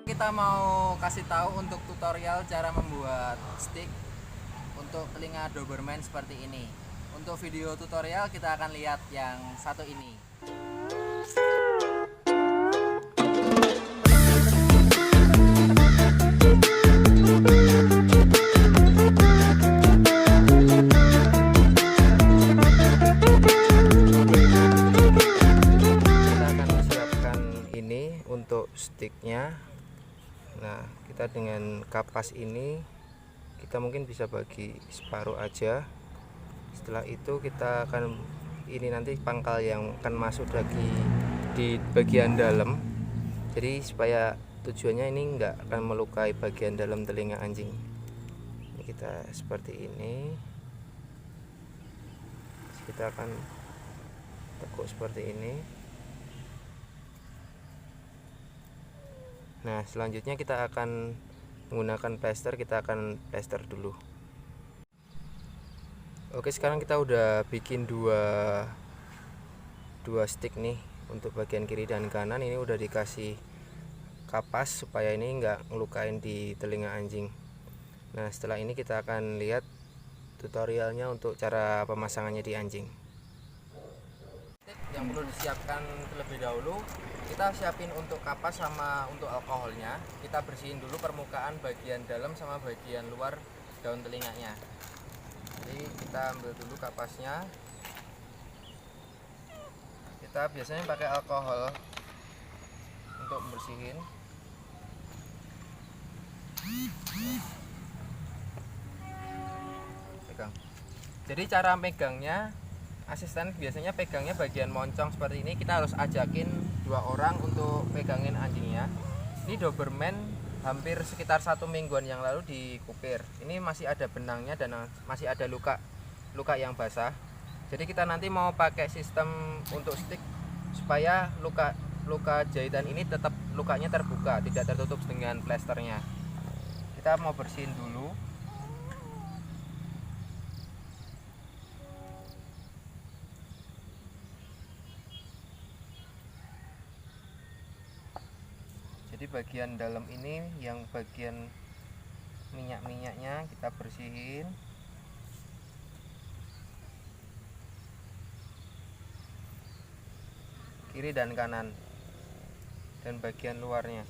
Kita mau kasih tahu untuk tutorial cara membuat stick untuk telinga Doberman seperti ini. Untuk video tutorial kita akan lihat yang satu ini. Kita akan siapkan ini untuk sticknya. Nah, kita dengan kapas ini kita mungkin bisa bagi separuh aja. Setelah itu kita akan ini nanti pangkal yang akan masuk lagi di bagian dalam, jadi supaya tujuannya ini enggak akan melukai bagian dalam telinga anjing. Ini kita seperti ini, kita akan tekuk seperti ini. Nah, selanjutnya kita akan menggunakan plester, kita akan plester dulu. Oke, sekarang kita udah bikin dua stick nih untuk bagian kiri dan kanan. Ini udah dikasih kapas supaya ini enggak ngelukain di telinga anjing. Nah, setelah ini kita akan lihat tutorialnya untuk cara pemasangannya di anjing. Yang perlu disiapkan terlebih dahulu, kita siapin untuk kapas sama untuk alkoholnya. Kita bersihin dulu permukaan bagian dalam sama bagian luar daun telinganya. Jadi kita ambil dulu kapasnya. Kita biasanya pakai alkohol untuk membersihin. Pegang. Jadi cara megangnya, asisten biasanya pegangnya bagian moncong seperti ini. Kita harus ajakin 2 orang untuk pegangin anjingnya. Ini Doberman hampir sekitar 1 mingguan yang lalu dikupir. Ini masih ada benangnya dan masih ada luka yang basah. Jadi kita nanti mau pakai sistem untuk stick supaya luka jahitan ini tetap lukanya terbuka, tidak tertutup dengan plesternya. Kita mau bersihin dulu. Jadi bagian dalam ini yang bagian minyak-minyaknya kita bersihin. Kiri dan kanan dan bagian luarnya.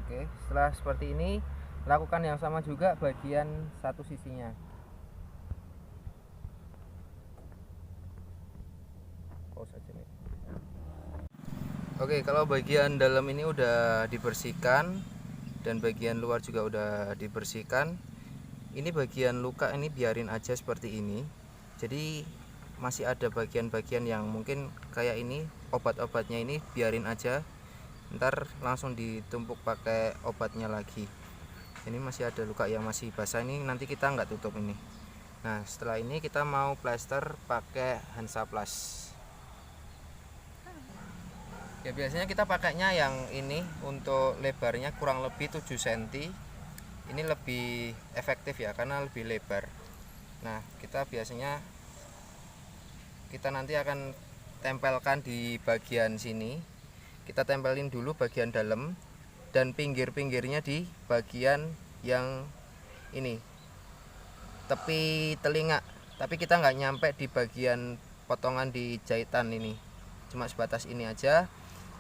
Oke, setelah seperti ini, lakukan yang sama juga bagian satu sisinya. Oke, kalau bagian dalam ini udah dibersihkan dan bagian luar juga udah dibersihkan. Ini bagian luka ini biarin aja seperti ini. Jadi masih ada bagian-bagian yang mungkin kayak ini, obat-obatnya ini biarin aja. Ntar langsung ditumpuk pakai obatnya lagi. Ini masih ada luka yang masih basah, ini nanti kita nggak tutup ini. Nah, setelah ini kita mau plester pakai Hansaplast. Ya, biasanya kita pakainya yang ini, untuk lebarnya kurang lebih 7 cm. Ini lebih efektif ya karena lebih lebar. Nah, kita nanti akan tempelkan di bagian sini. Kita tempelin dulu bagian dalam dan pinggir-pinggirnya di bagian yang ini, tepi telinga. Tapi kita nggak nyampe di bagian potongan di jahitan ini, cuma sebatas ini aja.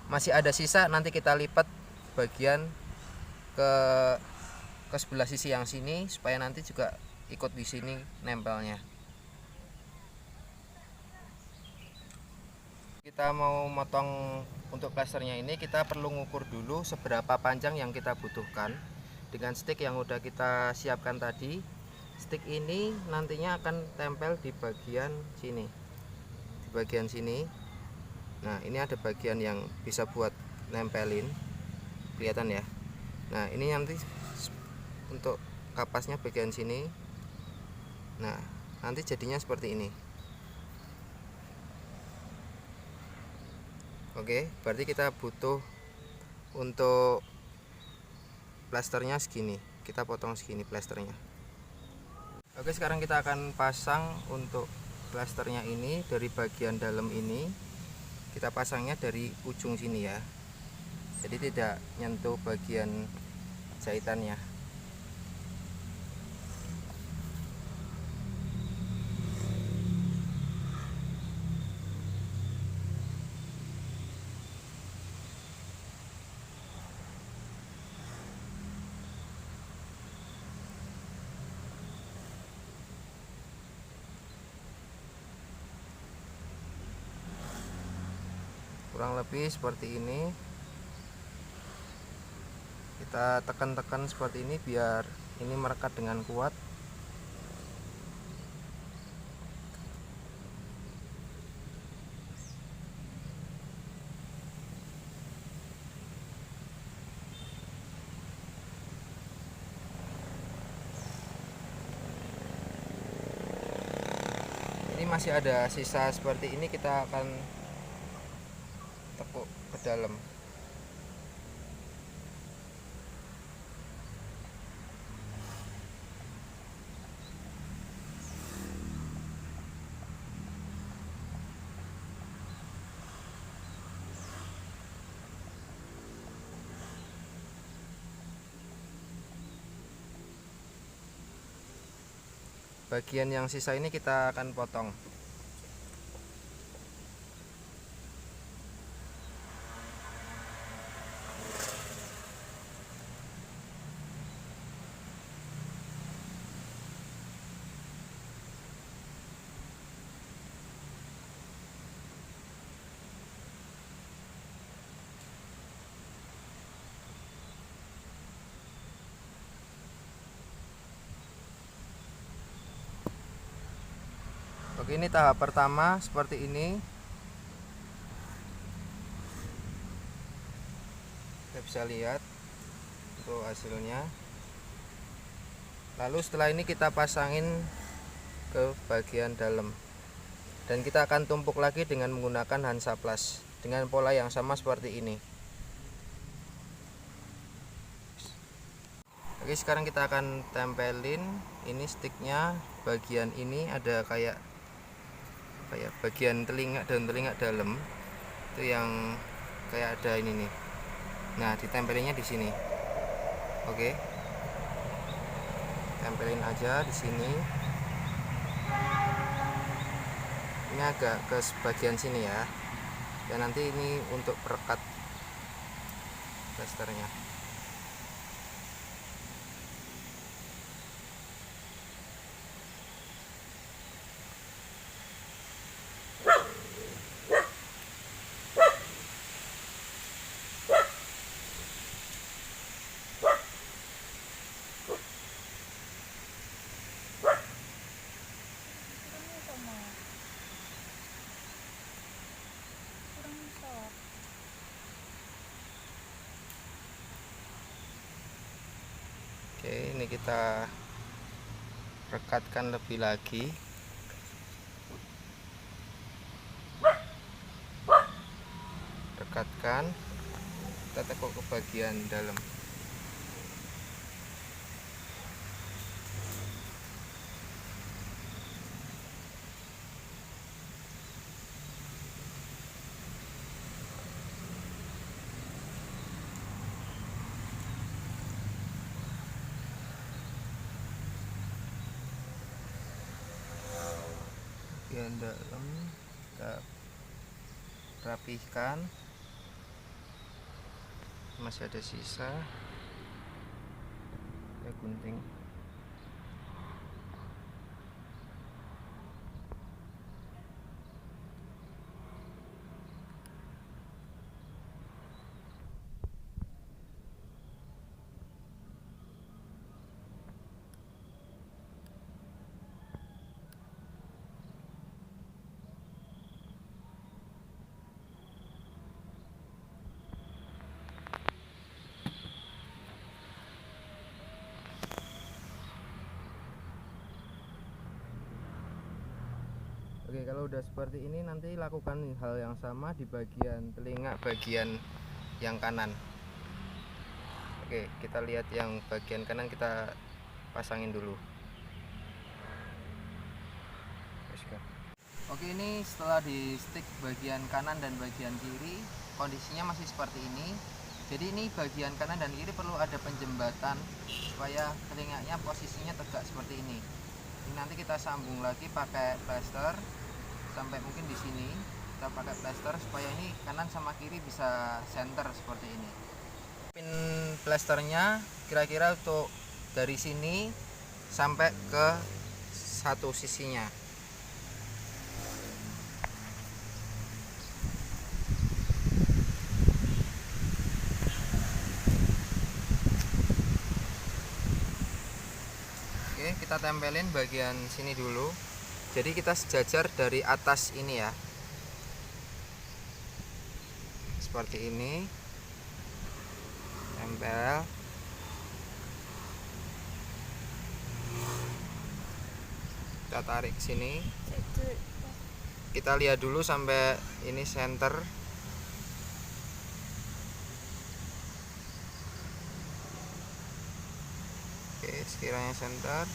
Masih ada sisa, nanti kita lipat bagian ke sebelah sisi yang sini supaya nanti juga ikut di sini nempelnya. Kita mau motong untuk plasternya ini kita perlu ngukur dulu seberapa panjang yang kita butuhkan. Dengan stick yang udah kita siapkan tadi, stick ini nantinya akan tempel di bagian sini, di bagian sini. Nah, ini ada bagian yang bisa buat nempelin, kelihatan ya. Nah, ini nanti untuk kapasnya bagian sini. Nah, nanti jadinya seperti ini. Oke, berarti kita butuh untuk plasternya segini, kita potong segini plasternya. Oke, sekarang kita akan pasang untuk plasternya ini. Dari bagian dalam ini kita pasangnya dari ujung sini ya, jadi tidak nyentuh bagian jahitannya. Kurang lebih seperti ini, kita tekan-tekan seperti ini biar ini merekat dengan kuat. Ini masih ada sisa seperti ini, kita akan tekuk ke dalam. Bagian yang sisa ini kita akan potong. Oke, ini tahap pertama seperti ini. Kita bisa lihat untuk hasilnya. Lalu setelah ini kita pasangin ke bagian dalam, dan kita akan tumpuk lagi dengan menggunakan Hansaplast dengan pola yang sama seperti ini. Oke, sekarang kita akan tempelin ini sticknya. Bagian ini ada kayak bagian telinga dan telinga dalam itu yang kayak ada ini nih. Nah, ditempelinnya di sini. Oke, tempelin aja di sini. Ini agak ke bagian sini ya, dan nanti ini untuk perekat plasternya. Oke, ini kita rekatkan lebih lagi. Rekatkan, kita tekuk ke bagian dalam. Bagian dalam kita rapihkan, masih ada sisa, ya gunting. Oke, kalau udah seperti ini nanti lakukan hal yang sama di bagian telinga bagian yang kanan. Oke, kita lihat yang bagian kanan, kita pasangin dulu. Oke, ini setelah di stick bagian kanan dan bagian kiri, kondisinya masih seperti ini. Jadi ini bagian kanan dan kiri perlu ada penjembatan supaya telinganya posisinya tegak seperti ini. Ini nanti kita sambung lagi pakai plester sampai mungkin di sini. Kita pakai plester supaya ini kanan sama kiri bisa center seperti ini. Pin plesternya kira-kira untuk dari sini sampai ke satu sisinya. Oke, kita tempelin bagian sini dulu. Jadi kita sejajar dari atas ini ya, seperti ini. Tempel. Kita tarik sini. Kita lihat dulu sampai ini center. Oke, sekiranya center.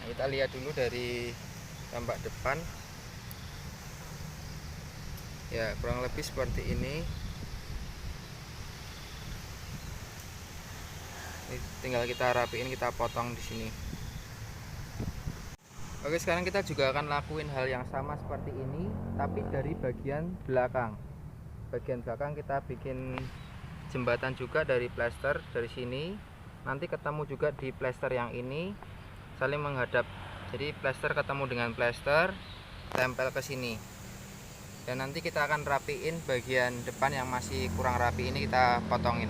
Kita lihat dulu dari tampak depan ya, kurang lebih seperti ini. Ini tinggal kita rapiin, kita potong di sini. Oke, sekarang kita juga akan lakuin hal yang sama seperti ini, tapi dari bagian belakang. Bagian belakang kita bikin jembatan juga dari plester dari sini. Nanti ketemu juga di plester yang ini, saling menghadap. Jadi plester ketemu dengan plester, tempel ke sini. Dan nanti kita akan rapiin bagian depan yang masih kurang rapi, ini kita potongin.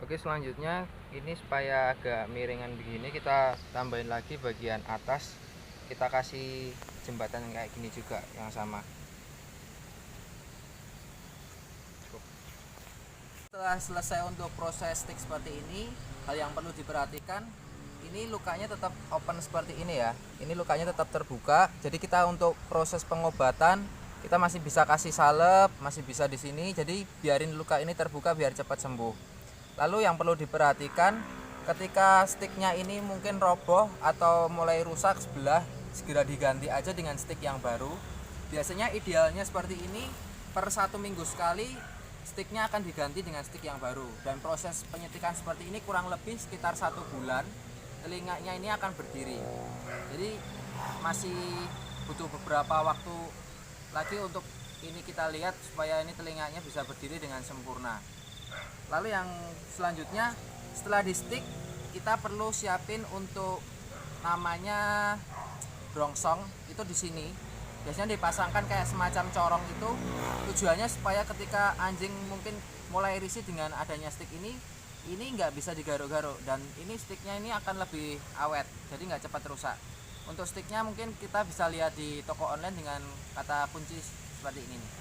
Oke, selanjutnya ini supaya agak miringan begini, kita tambahin lagi bagian atas. Kita kasih jembatan yang kayak gini juga, yang sama. Setelah selesai untuk proses stick seperti ini, hal yang perlu diperhatikan, ini lukanya tetap open seperti ini ya. Ini lukanya tetap terbuka. Jadi kita untuk proses pengobatan kita masih bisa kasih salep, masih bisa di sini. Jadi biarin luka ini terbuka biar cepat sembuh. Lalu yang perlu diperhatikan, ketika sticknya ini mungkin roboh atau mulai rusak sebelah, segera diganti aja dengan stick yang baru. Biasanya idealnya seperti ini, per 1 minggu sekali sticknya akan diganti dengan stick yang baru. Dan proses penyetikan seperti ini kurang lebih sekitar 1 bulan, telinganya ini akan berdiri. Jadi masih butuh beberapa waktu lagi untuk ini kita lihat supaya ini telinganya bisa berdiri dengan sempurna. Lalu yang selanjutnya, setelah di stick kita perlu siapin untuk namanya brongsong. Itu di sini biasanya dipasangkan kayak semacam corong. Itu tujuannya supaya ketika anjing mungkin mulai risih dengan adanya stick ini nggak bisa digaruk-garuk, dan ini sticknya ini akan lebih awet, jadi nggak cepat rusak. Untuk sticknya mungkin kita bisa lihat di toko online dengan kata kunci seperti ini nih.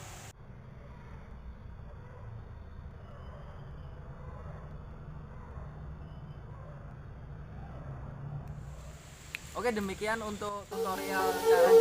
Oke, demikian untuk tutorial cara